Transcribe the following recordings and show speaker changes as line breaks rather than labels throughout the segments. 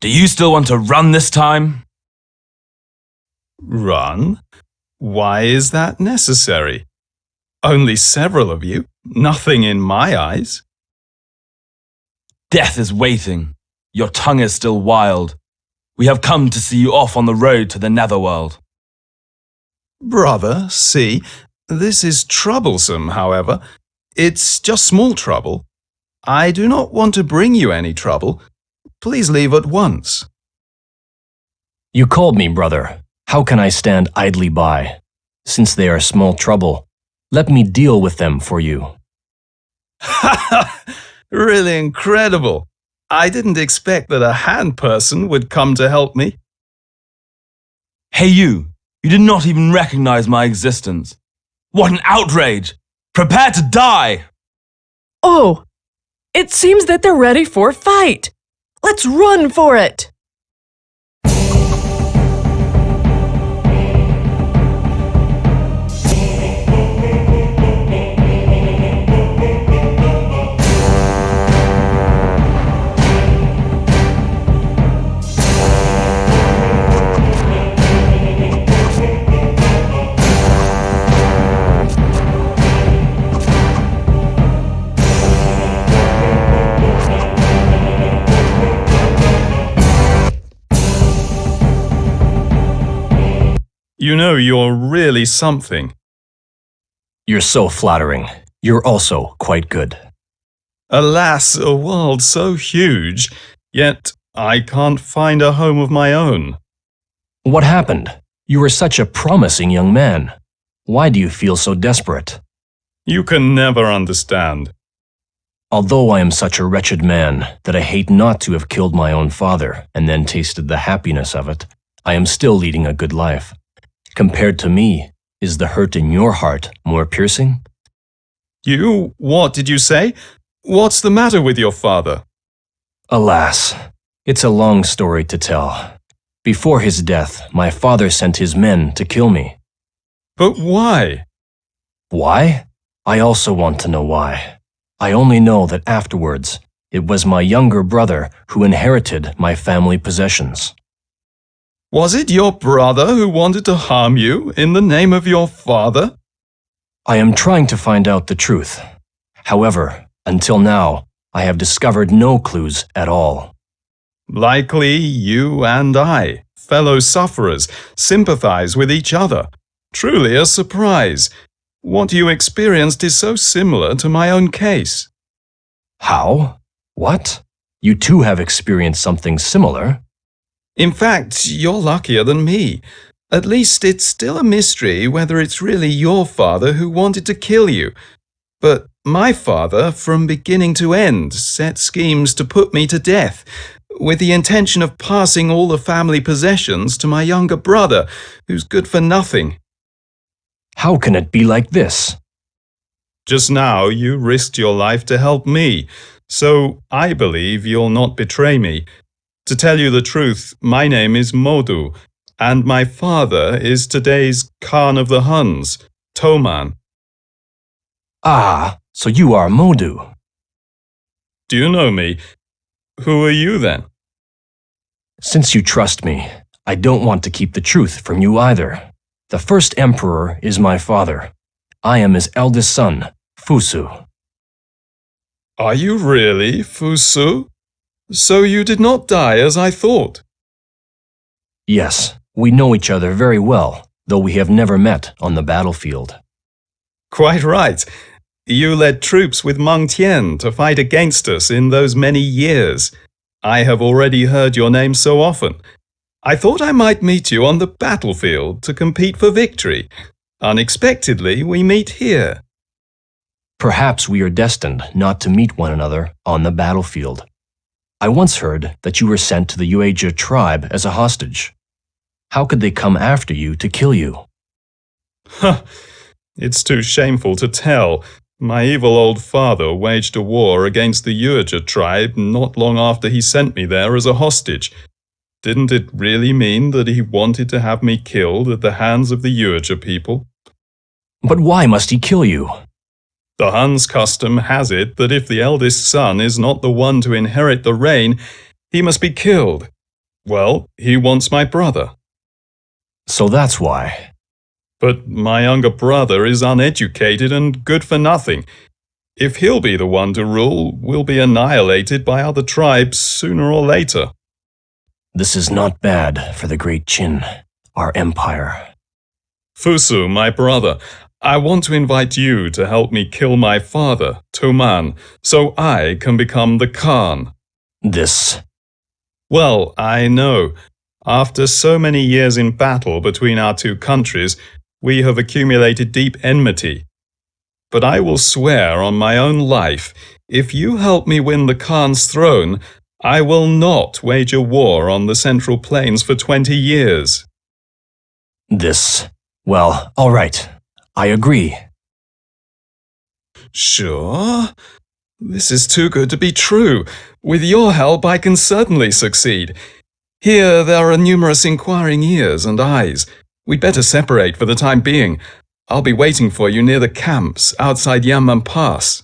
Do you still want to run this time?
Run? Why is that necessary? Only several of you, nothing in my eyes.
Death is waiting. Your tongue is still wild. We have come to see you off on the road to the netherworld.
Brother, see, this is troublesome, however. It's just small trouble. I do not want to bring you any trouble. Please leave at once.
You called me, brother. How can I stand idly by? Since they are small trouble, let me deal with them for you.
Ha ha! Really incredible. I didn't expect that a hand person would come to help me.
Hey you did not even recognize my existence. What an outrage! Prepare to die!
Oh, it seems that they're ready for a fight. Let's run for it!
You know, you're really something.
You're so flattering. You're also quite good.
Alas, a world so huge, yet I can't find a home of my own.
What happened? You were such a promising young man. Why do you feel so desperate?
You can never understand.
Although I am such a wretched man that I hate not to have killed my own father and then tasted the happiness of it, I am still leading a good life. Compared to me, is the hurt in your heart more piercing?
What did you say? What's the matter with your father?
Alas, it's a long story to tell. Before his death, my father sent his men to kill me.
But why?
Why? I also want to know why. I only know that afterwards, it was my younger brother who inherited my family possessions.
Was it your brother who wanted to harm you in the name of your father?
I am trying to find out the truth. However, until now, I have discovered no clues at all.
Likely you and I, fellow sufferers, sympathize with each other. Truly a surprise. What you experienced is so similar to my own case.
How? What? You too have experienced something similar?
In fact, you're luckier than me. At least it's still a mystery whether it's really your father who wanted to kill you. But my father, from beginning to end, set schemes to put me to death, with the intention of passing all the family possessions to my younger brother, who's good for nothing.
How can it be like this?
Just now you risked your life to help me, so I believe you'll not betray me. To tell you the truth, my name is Modu, and my father is today's Khan of the Huns, Toman.
Ah, so you are Modu.
Do you know me? Who are you then?
Since you trust me, I don't want to keep the truth from you either. The first emperor is my father. I am his eldest son, Fusu.
Are you really, Fusu? So you did not die as I thought.
Yes, we know each other very well, though we have never met on the battlefield.
Quite right. You led troops with Meng Tian to fight against us in those many years. I have already heard your name so often. I thought I might meet you on the battlefield to compete for victory. Unexpectedly, we meet here.
Perhaps we are destined not to meet one another on the battlefield. I once heard that you were sent to the Yuezhi tribe as a hostage. How could they come after you to kill you?
Huh, it's too shameful to tell. My evil old father waged a war against the Yuezhi tribe not long after he sent me there as a hostage. Didn't it really mean that he wanted to have me killed at the hands of the Yuezhi people?
But why must he kill you?
The Hun's custom has it that if the eldest son is not the one to inherit the reign, he must be killed. Well, he wants my brother.
So that's why.
But my younger brother is uneducated and good for nothing. If he'll be the one to rule, we'll be annihilated by other tribes sooner or later.
This is not bad for the great Qian, our empire.
Fusu, my brother, I want to invite you to help me kill my father, Toman, so I can become the Khan.
This.
Well, I know. After so many years in battle between our two countries, we have accumulated deep enmity. But I will swear on my own life, if you help me win the Khan's throne, I will not wage a war on the Central Plains for 20 years.
This. Well, all right. I agree.
Sure? This is too good to be true. With your help, I can certainly succeed. Here there are numerous inquiring ears and eyes. We'd better separate for the time being. I'll be waiting for you near the camps outside Yanmen Pass.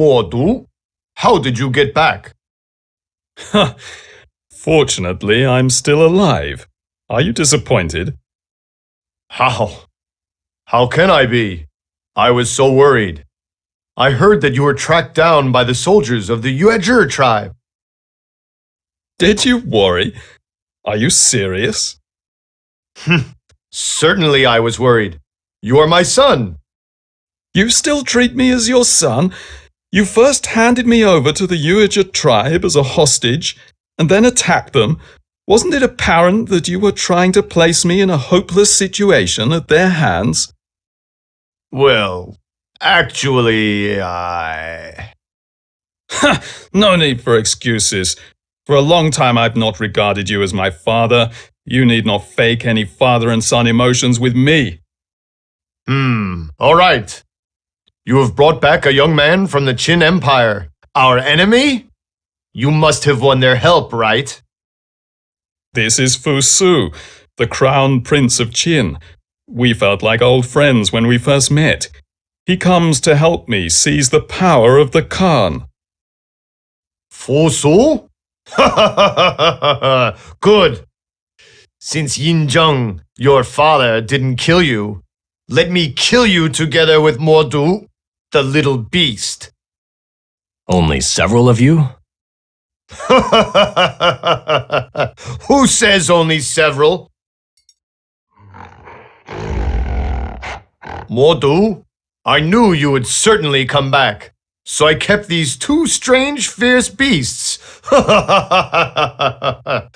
Mordu, how did you get back?
Fortunately, I'm still alive. Are you disappointed?
How? How can I be? I was so worried. I heard that you were tracked down by the soldiers of the Yuezhi tribe.
Did you worry? Are you serious?
Certainly I was worried. You are my son.
You still treat me as your son? You first handed me over to the Yuezhi tribe as a hostage, and then attacked them. Wasn't it apparent that you were trying to place me in a hopeless situation at their hands?
Well, actually, I...
No need for excuses. For a long time I've not regarded you as my father. You need not fake any father and son emotions with me.
All right. You have brought back a young man from the Qin Empire. Our enemy? You must have won their help, right?
This is Fu Su, the crown prince of Qian. We felt like old friends when we first met. He comes to help me seize the power of the Khan.
Fu Su? Good. Since Yin Zheng, your father, didn't kill you, let me kill you together with Mordu, the little beast.
Only several of you?
Who says only several? Mordu, I knew you would certainly come back, so I kept these two strange, fierce beasts. I'd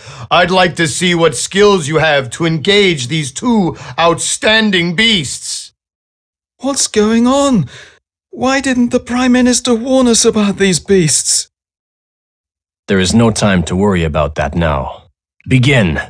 like to see what skills you have to engage these two outstanding beasts.
What's going on? Why didn't the Prime Minister warn us about these beasts?
There is no time to worry about that now. Begin!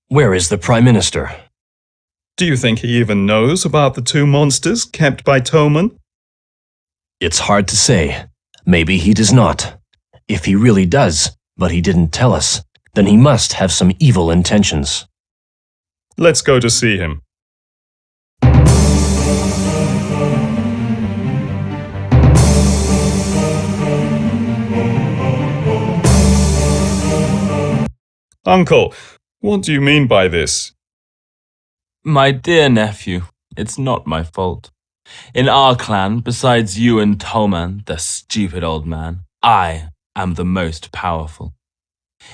Where is the Prime Minister?
Do you think he even knows about the two monsters kept by Toman?
It's hard to say. Maybe he does not. If he really does, but he didn't tell us, then he must have some evil intentions.
Let's go to see him. Uncle, what do you mean by this?
My dear nephew, it's not my fault. In our clan, besides you and Toman, the stupid old man, I am the most powerful.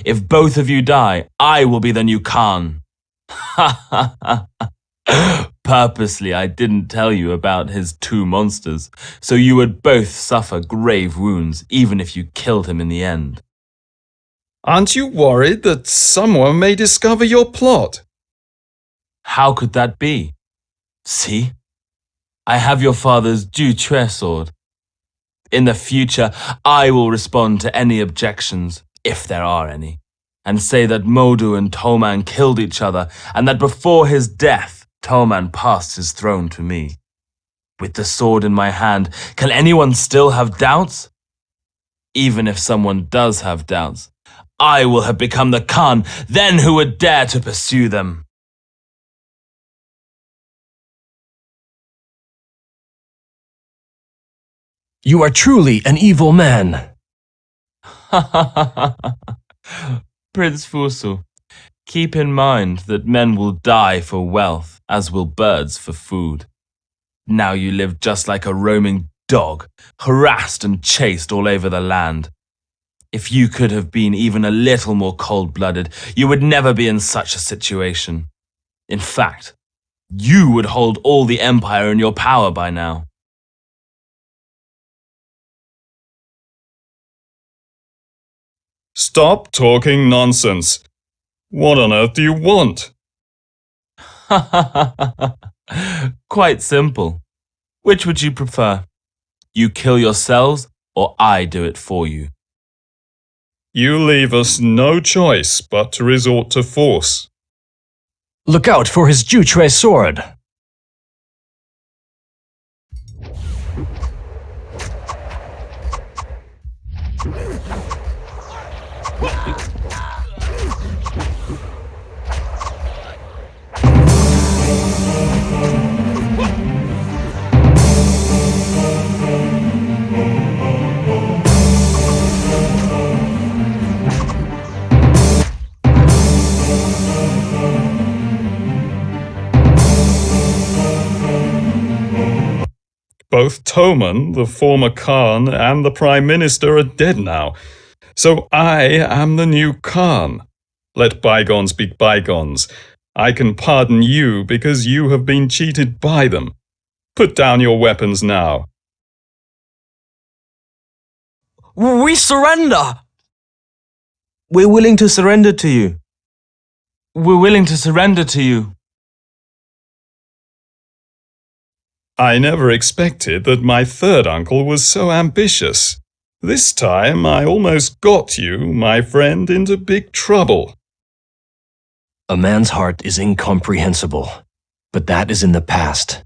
If both of you die, I will be the new Khan. Purposely, I didn't tell you about his two monsters, so you would both suffer grave wounds, even if you killed him in the end.
Aren't you worried that someone may discover your plot?
How could that be? See? I have your father's Ju Chue sword. In the future, I will respond to any objections, if there are any, and say that Modu and Toman killed each other, and that before his death, Toman passed his throne to me. With the sword in my hand, can anyone still have doubts? Even if someone does have doubts, I will have become the Khan, then who would dare to pursue them?
You are truly an evil man.
Prince Fusu, keep in mind that men will die for wealth, as will birds for food. Now you live just like a roaming dog, harassed and chased all over the land. If you could have been even a little more cold-blooded, you would never be in such a situation. In fact, you would hold all the empire in your power by now.
Stop talking nonsense. What on earth do you want?
Quite simple. Which would you prefer? You kill yourselves, or I do it for you?
You leave us no choice but to resort to force.
Look out for his Jutre sword!
Both Toman, the former Khan, and the Prime Minister are dead now. So I am the new Khan. Let bygones be bygones. I can pardon you because you have been cheated by them. Put down your weapons now.
We surrender!
We're willing to surrender to you. We're willing to surrender to you.
I never expected that my third uncle was so ambitious. This time I almost got you, my friend, into big trouble.
A man's heart is incomprehensible, but that is in the past.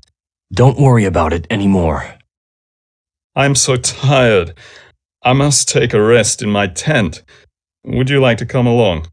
Don't worry about it anymore.
I'm so tired. I must take a rest in my tent. Would you like to come along?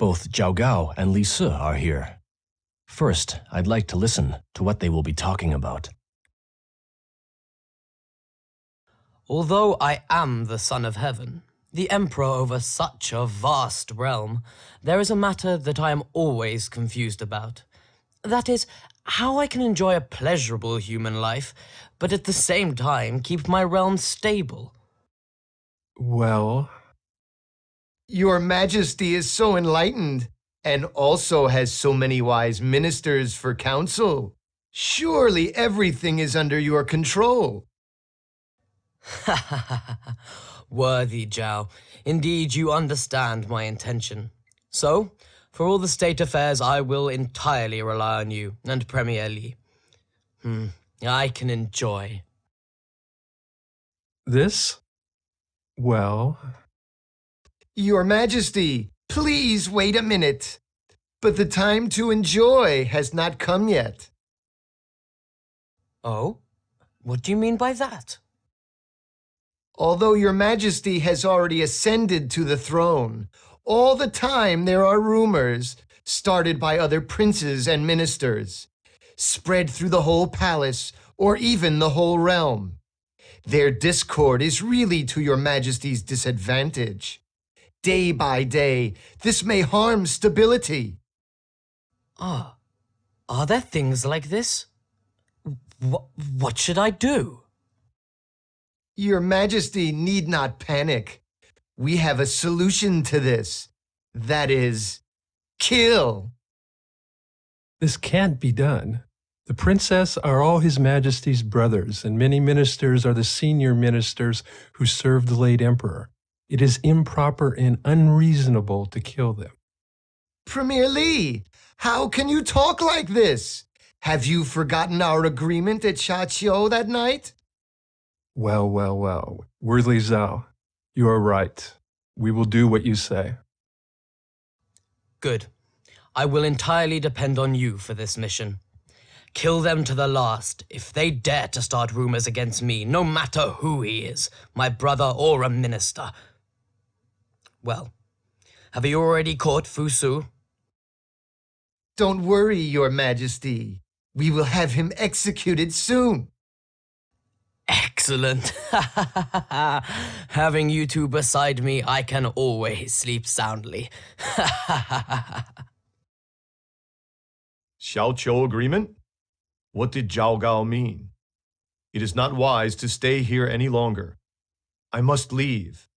Both Zhao Gao and Li Si are here. First, I'd like to listen to what they will be talking about.
Although I am the son of heaven, the emperor over such a vast realm, there is a matter that I am always confused about. That is, how I can enjoy a pleasurable human life, but at the same time keep my realm stable.
Well,
Your Majesty is so enlightened, and also has so many wise ministers for counsel. Surely everything is under your control.
Worthy Zhao, indeed you understand my intention. So, for all the state affairs, I will entirely rely on you and Premier Li. I can enjoy.
this? Well,
Your Majesty, please wait a minute. But the time to enjoy has not come yet.
Oh? What do you mean by that?
Although Your Majesty has already ascended to the throne, all the time there are rumors, started by other princes and ministers, spread through the whole palace or even the whole realm. Their discord is really to Your Majesty's disadvantage. Day by day, this may harm stability.
Are there things like this? What should I do?
Your Majesty need not panic. We have a solution to this. That is, kill.
this can't be done. The princess are all His Majesty's brothers, and many ministers are the senior ministers who served the late emperor. It is improper and unreasonable to kill them.
Premier Li, how can you talk like this? Have you forgotten our agreement at Shachio that night?
Well, well, well. Worthy Zhao, you are right. We will do what you say.
Good. I will entirely depend on you for this mission. Kill them to the last if they dare to start rumors against me, no matter who he is, my brother or a minister. Well, have you already caught Fu Su?
Don't worry, Your Majesty. We will have him executed soon.
Excellent. Having you two beside me, I can always sleep soundly.
Xiaoqiu agreement? What did Zhao Gao mean? It is not wise to stay here any longer. I must leave.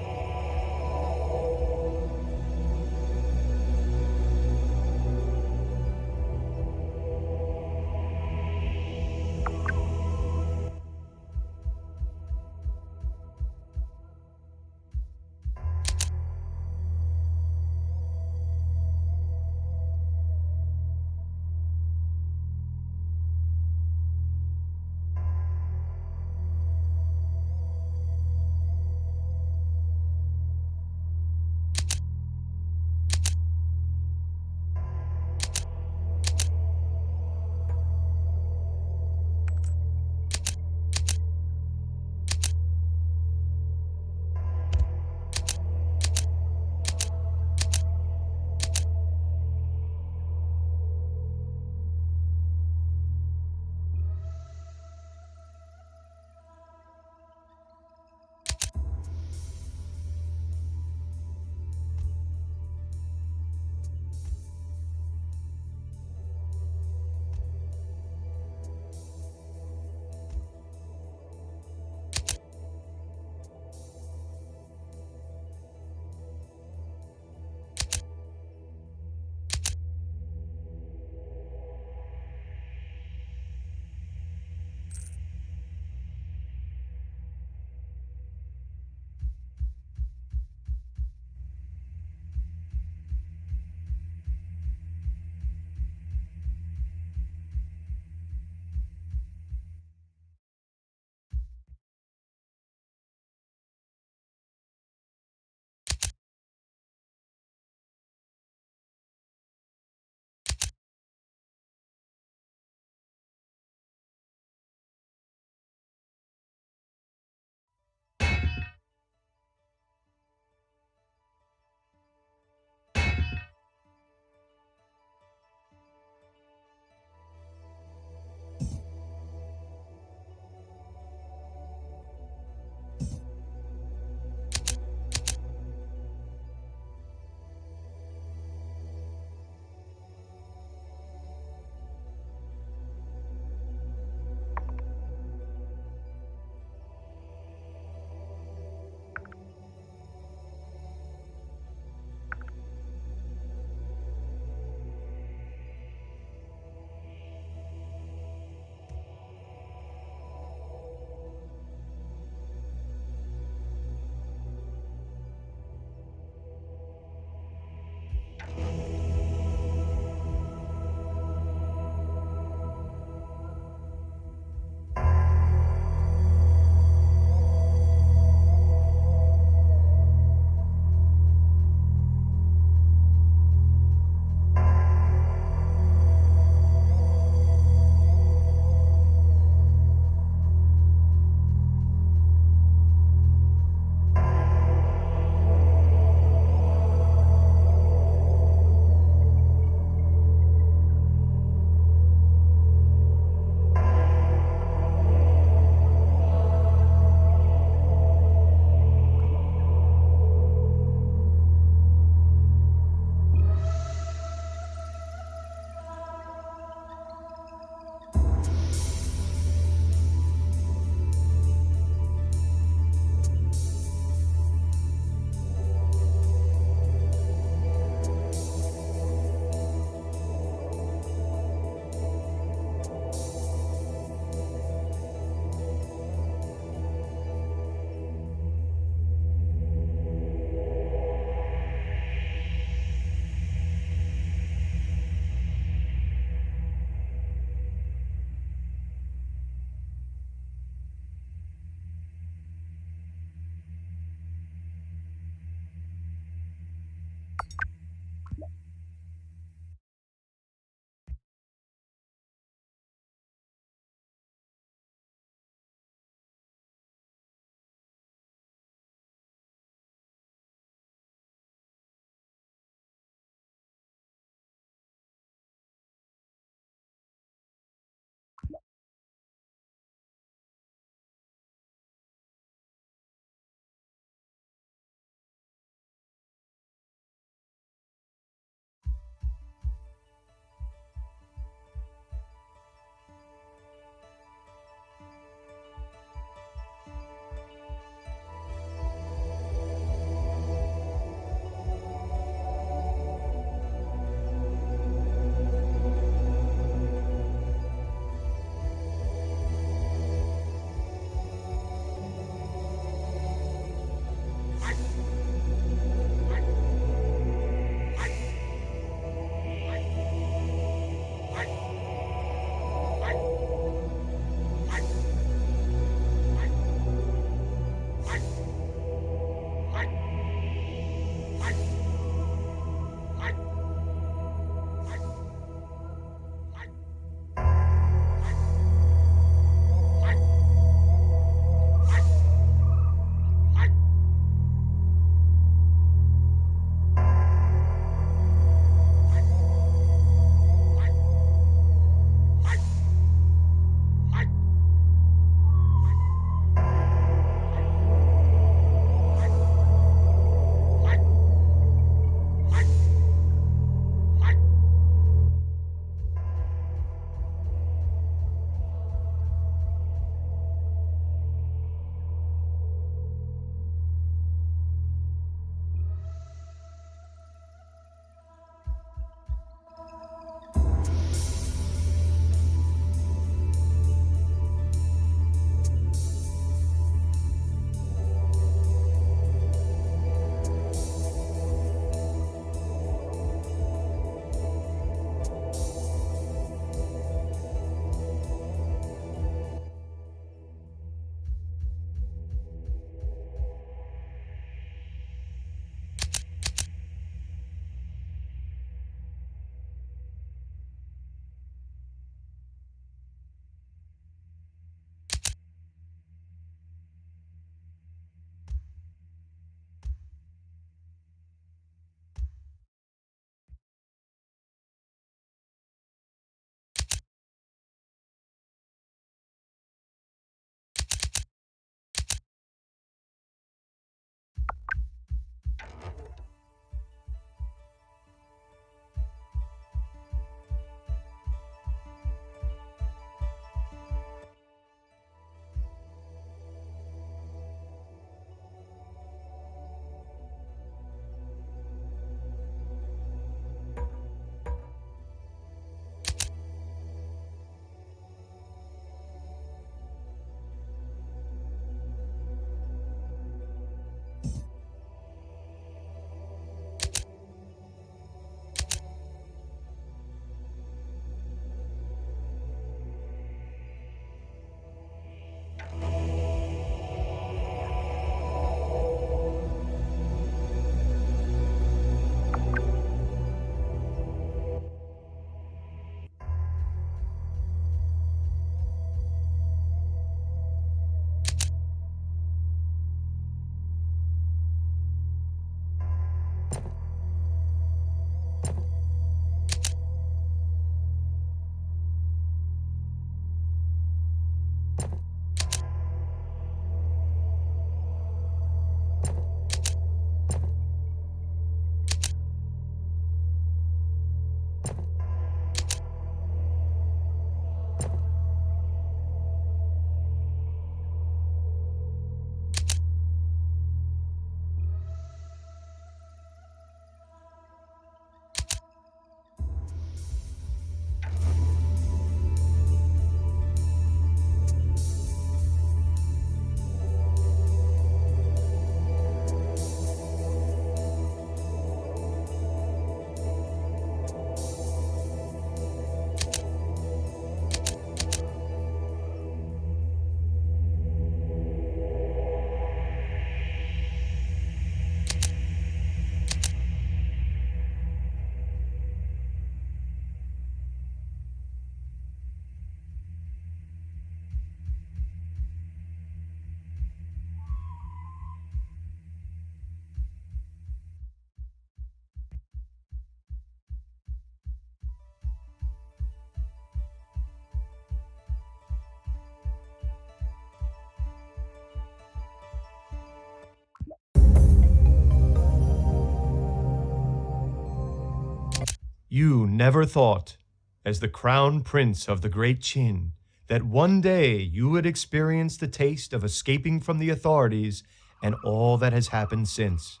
You never thought, as the crown prince of the great Qin, that one day you would experience the taste of escaping from the authorities and all that has happened since.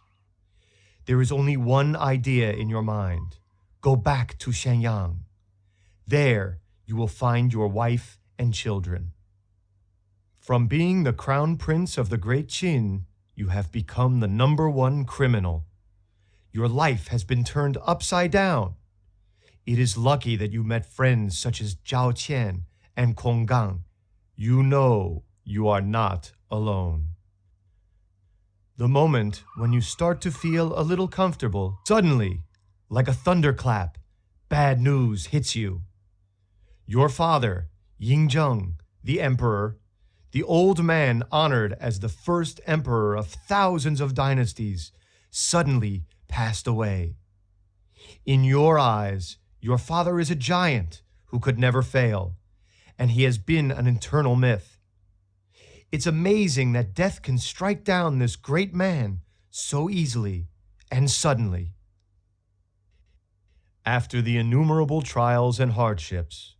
There is only one idea in your mind. Go back to Shenyang. There you will find your wife and children. From being the crown prince of the great Qin, you have become the #1 criminal. Your life has been turned upside down. It is lucky that you met friends such as Zhao Qian and Kong Gang. You know you are not alone. The moment when you start to feel a little comfortable, suddenly, like a thunderclap, bad news hits you. Your father, Yingzheng, the emperor, the old man honored as the first emperor of thousands of dynasties, suddenly passed away. In your eyes, your father is a giant who could never fail, and he has been an eternal myth. It's amazing that death can strike down this great man so easily and suddenly. After the innumerable trials and hardships,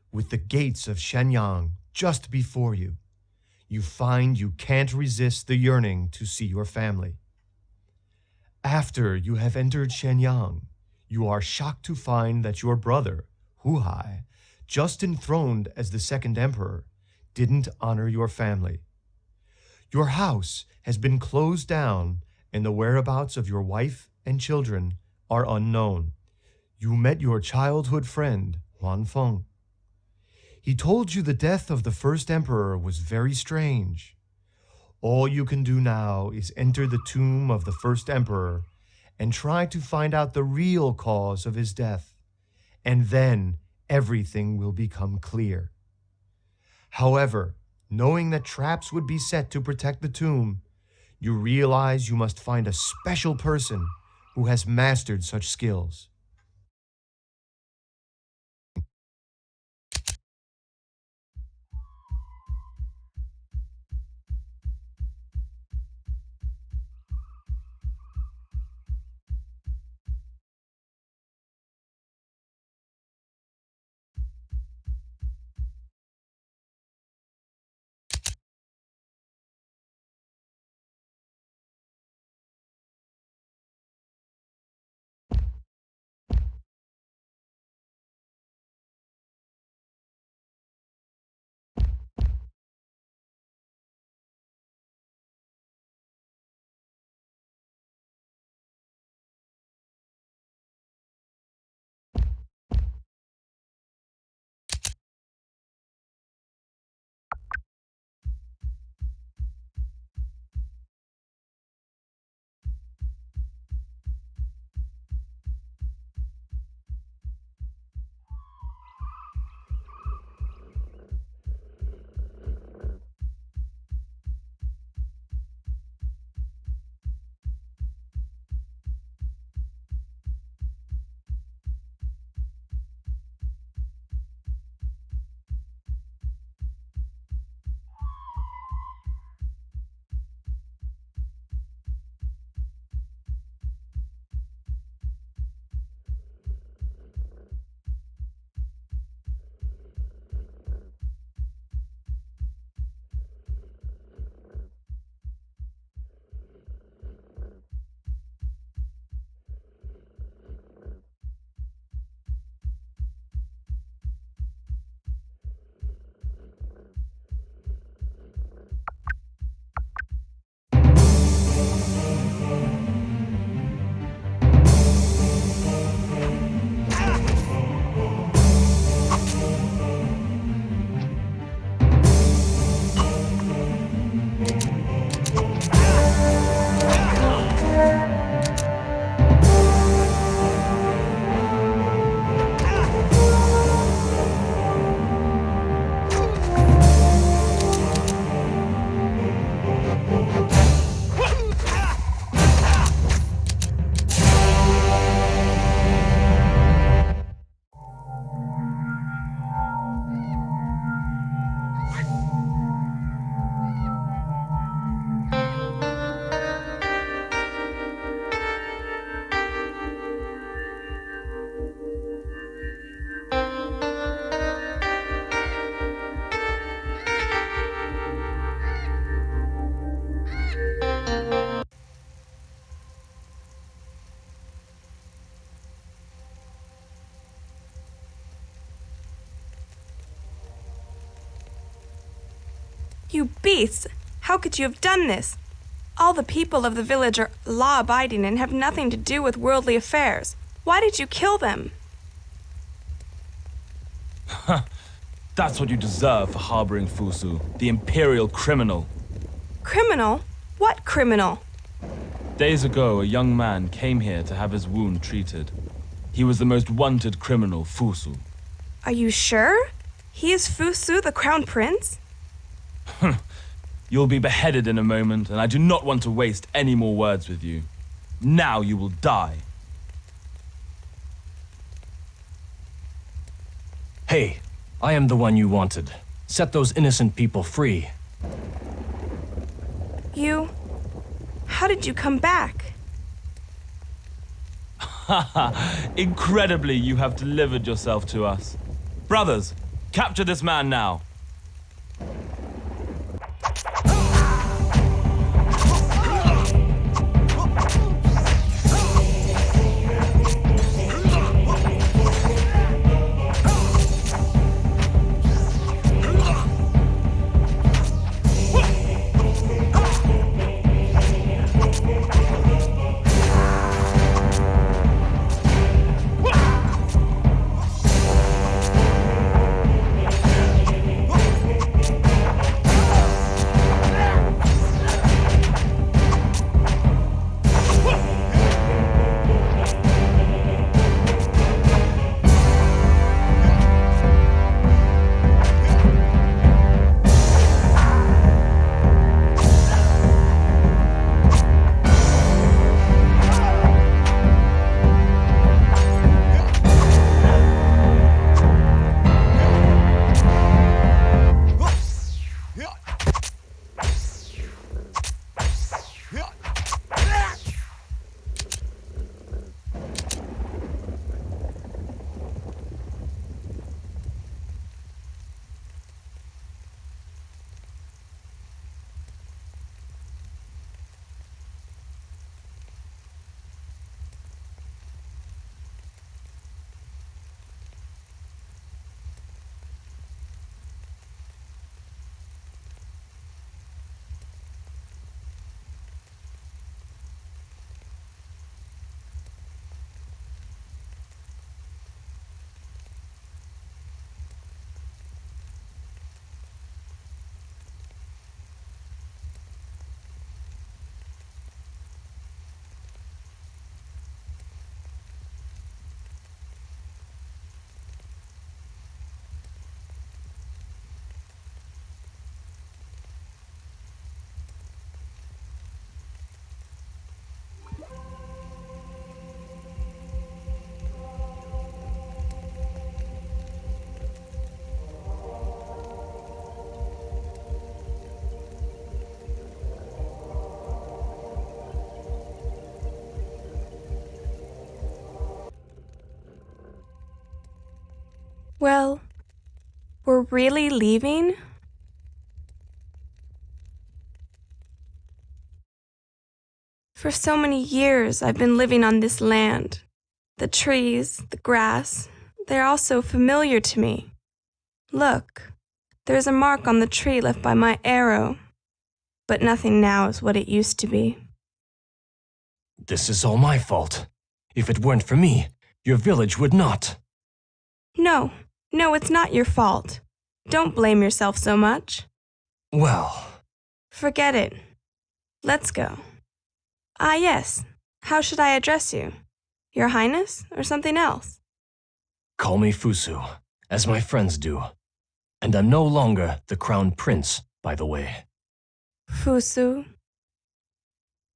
with the gates of Shenyang just before you, you find you can't resist the yearning to see your family. After you have entered Shenyang, you are shocked to find that your brother, Hu Hai, just enthroned as the second emperor, didn't honor your family. Your house has been closed down, and the whereabouts of your wife and children are unknown. You met your childhood friend, Huan Feng. He told you the death of the first emperor was very strange. All you can do now is enter the tomb of the first emperor and try to find out the real cause of his death, and then everything will become clear. However, knowing that traps would be set to protect the tomb, you realize you must find a special person who has mastered such skills.
You beasts! How could you have done this? All the people of the village are law-abiding and have nothing to do with worldly affairs. Why did you kill them?
That's what you deserve for harboring Fusu, the imperial criminal.
Criminal? What criminal?
Days ago, a young man came here to have his wound treated. He was the most wanted criminal, Fusu.
Are you sure? He is Fusu, the crown prince?
You'll be beheaded in a moment, and I do not want to waste any more words with you. Now you will die.
Hey, I am the one you wanted. Set those innocent people free.
You... How did you come back?
Incredibly, you have delivered yourself to us. Brothers, capture this man now.
Well, we're really leaving? For so many years, I've been living on this land. The trees, the grass, they're all so familiar to me. Look, there's a mark on the tree left by my arrow. But nothing now is what it used to be.
This is all my fault. If it weren't for me, your village would not.
No, it's not your fault. Don't blame yourself so much.
Well,
Forget it. Let's go. Ah, yes. How should I address you? Your Highness or something else?
call me Fusu, as my friends do. And I'm no longer the crown prince, by the way.
Fusu,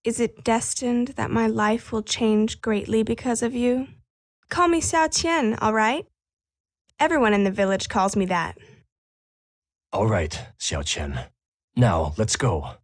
is it destined that my life will change greatly because of you? Call me Xiao Qian, all right? Everyone in the village calls me that.
All right, Xiao Chen. Now, let's go.